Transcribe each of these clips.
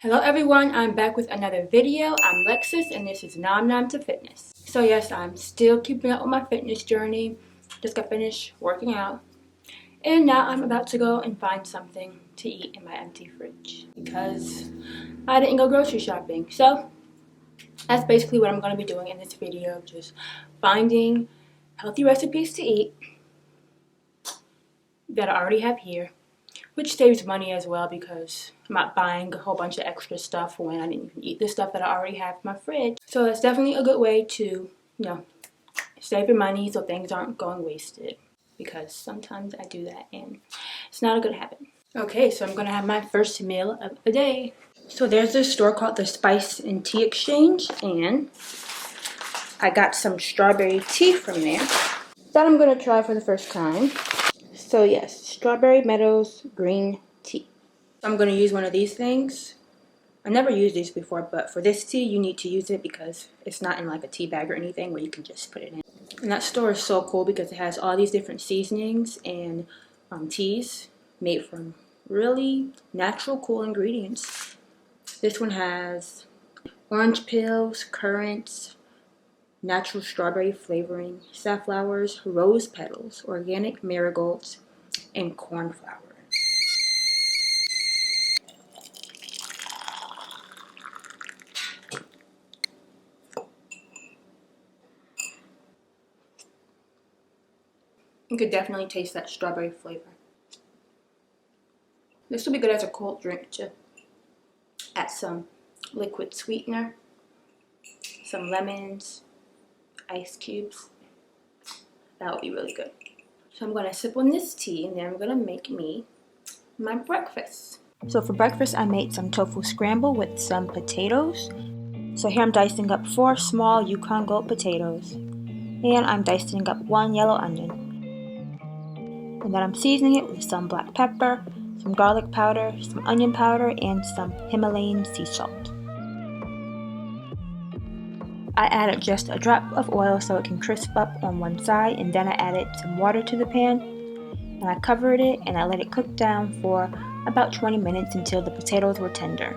Hello everyone, I'm back with another video. I'm Lexus and this is Nom Nom to Fitness. So yes, I'm still keeping up with my fitness journey. Just got finished working out. And now I'm about to go and find something to eat in my empty fridge because I didn't go grocery shopping. So that's basically what I'm going to be doing in this video. Just finding healthy recipes to eat that I already have here. Which saves money as well because I'm not buying a whole bunch of extra stuff when I didn't even eat the stuff that I already have in my fridge. So that's definitely a good way to, save your money so things aren't going wasted. Because sometimes I do that and it's not a good habit. Okay, so I'm going to have my first meal of the day. So there's this store called the Spice and Tea Exchange and I got some strawberry tea from there that I'm going to try for the first time. So yes, Strawberry Meadows green tea. I'm going to use one of these things. I never used these before, but for this tea, you need to use it because it's not in like a tea bag or anything where you can just put it in. And that store is so cool because it has all these different seasonings and teas made from really natural, cool ingredients. This one has orange peels, currants, natural strawberry flavoring, safflowers, rose petals, organic marigolds, and corn flour. You could definitely taste that strawberry flavor. This will be good as a cold drink to add some liquid sweetener, some lemons, ice cubes. That would be really good. So I'm going to sip on this tea and then I'm going to make me my breakfast. So for breakfast I made some tofu scramble with some potatoes. So here I'm dicing up 4 small Yukon gold potatoes and I'm dicing up 1 yellow onion. And then I'm seasoning it with some black pepper, some garlic powder, some onion powder, and some Himalayan sea salt. I added just a drop of oil so it can crisp up on one side, and then I added some water to the pan, and I covered it and I let it cook down for about 20 minutes until the potatoes were tender.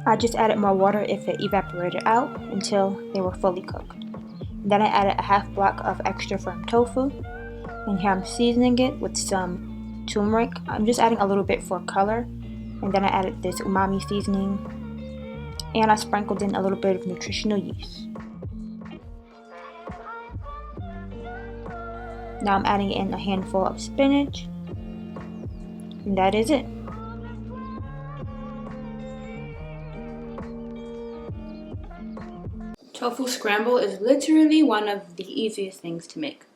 I just added more water if it evaporated out until they were fully cooked. And then I added a half block of extra firm tofu, and here I'm seasoning it with some turmeric. I'm just adding a little bit for color. And then I added this umami seasoning, and I sprinkled in a little bit of nutritional yeast. Now I'm adding in a handful of spinach, and that is it. Tofu scramble is literally one of the easiest things to make.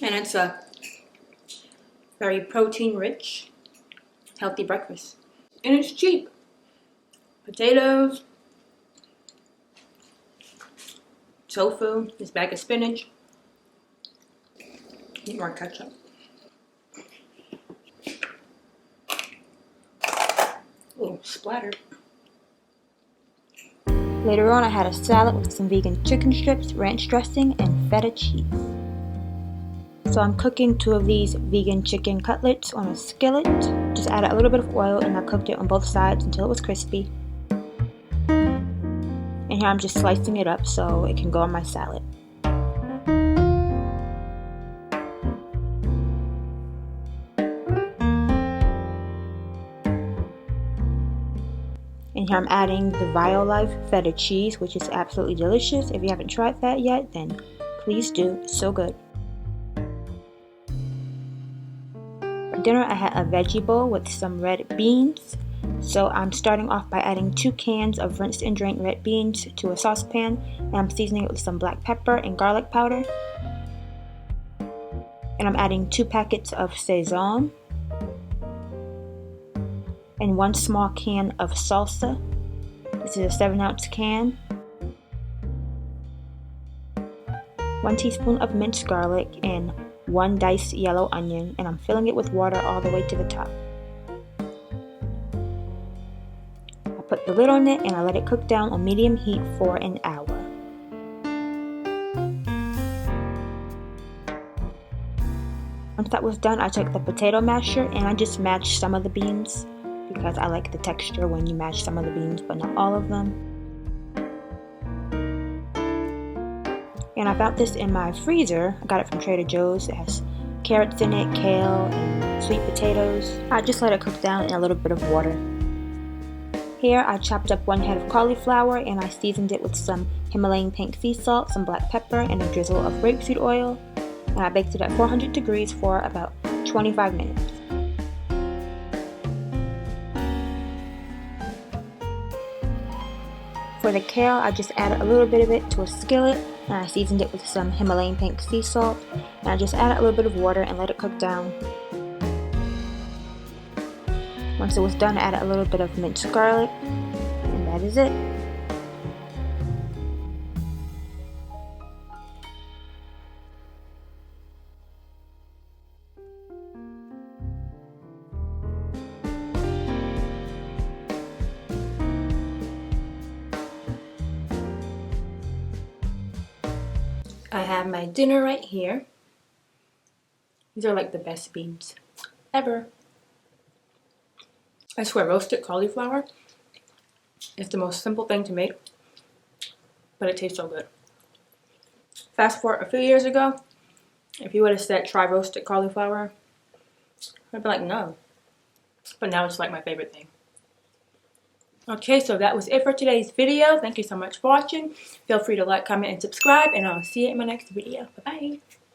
And it's a very protein-rich, healthy breakfast. And it's cheap. Potatoes, tofu, this bag of spinach. Need more ketchup. Oh, splattered. Later on, I had a salad with some vegan chicken strips, ranch dressing, and feta cheese. So I'm cooking 2 of these vegan chicken cutlets on a skillet. Just added a little bit of oil and I cooked it on both sides until it was crispy. And here I'm just slicing it up so it can go on my salad. And here I'm adding the Violife feta cheese, which is absolutely delicious. If you haven't tried that yet, then please do. It's so good. For dinner, I had a veggie bowl with some red beans. So I'm starting off by adding 2 cans of rinsed and drained red beans to a saucepan, and I'm seasoning it with some black pepper and garlic powder. And I'm adding 2 packets of Sazon and 1 small can of salsa. This is a 7-ounce can. 1 teaspoon of minced garlic and 1 diced yellow onion, and I'm filling it with water all the way to the top. I put the lid on it and I let it cook down on medium heat for an hour. Once that was done, I took the potato masher and I just mashed some of the beans because I like the texture when you mash some of the beans but not all of them. And I found this in my freezer. I got it from Trader Joe's. It has carrots in it, kale, and sweet potatoes. I just let it cook down in a little bit of water. Here I chopped up 1 head of cauliflower and I seasoned it with some Himalayan pink sea salt, some black pepper, and a drizzle of rapeseed oil. And I baked it at 400 degrees for about 25 minutes. For the kale, I just added a little bit of it to a skillet and I seasoned it with some Himalayan pink sea salt. And I just added a little bit of water and let it cook down. Once it was done, I added a little bit of minced garlic, and that is it. I have my dinner right here. These are like the best beans ever. I swear, roasted cauliflower is the most simple thing to make, but it tastes so good. Fast forward a few years ago, if you would have said try roasted cauliflower, I'd be like, no. But now it's like my favorite thing. Okay, so that was it for today's video. Thank you so much for watching. Feel free to like, comment, and subscribe, and I'll see you in my next video. Bye-bye.